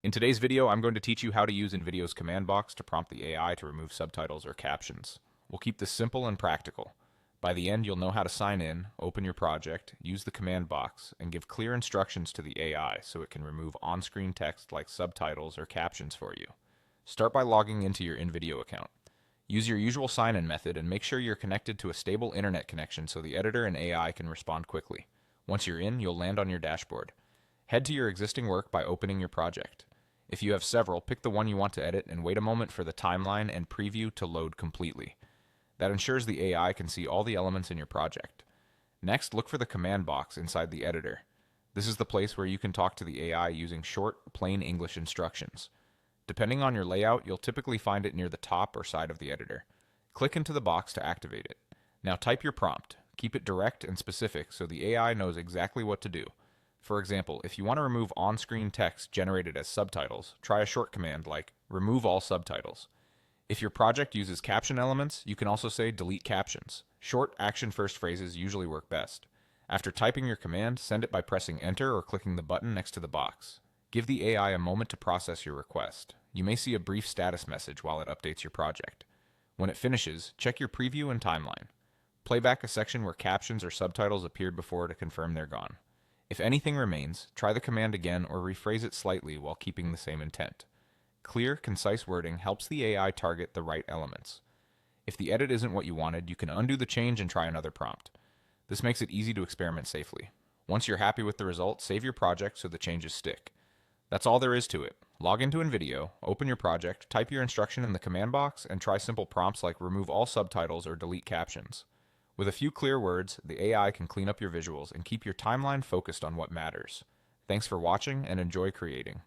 In today's video, I'm going to teach you how to use InVideo's command box to prompt the AI to remove subtitles or captions. We'll keep this simple and practical. By the end, you'll know how to sign in, open your project, use the command box, and give clear instructions to the AI so it can remove on-screen text like subtitles or captions for you. Start by logging into your InVideo account. Use your usual sign-in method and make sure you're connected to a stable internet connection so the editor and AI can respond quickly. Once you're in, you'll land on your dashboard. Head to your existing work by opening your project. If you have several, pick the one you want to edit and wait a moment for the timeline and preview to load completely. That ensures the AI can see all the elements in your project. Next, look for the command box inside the editor. This is the place where you can talk to the AI using short, plain English instructions. Depending on your layout, you'll typically find it near the top or side of the editor. Click into the box to activate it. Now type your prompt. Keep it direct and specific so the AI knows exactly what to do. For example, if you want to remove on-screen text generated as subtitles, try a short command like remove all subtitles. If your project uses caption elements, you can also say delete captions. Short action-first phrases usually work best. After typing your command, send it by pressing enter or clicking the button next to the box. Give the AI a moment to process your request. You may see a brief status message while it updates your project. When it finishes, check your preview and timeline. Play back a section where captions or subtitles appeared before to confirm they're gone. If anything remains, try the command again or rephrase it slightly while keeping the same intent. Clear, concise wording helps the AI target the right elements. If the edit isn't what you wanted, you can undo the change and try another prompt. This makes it easy to experiment safely. Once you're happy with the result, save your project so the changes stick. That's all there is to it. Log into InVideo, open your project, type your instruction in the command box, and try simple prompts like remove all subtitles or delete captions. With a few clear words, the AI can clean up your visuals and keep your timeline focused on what matters. Thanks for watching and enjoy creating.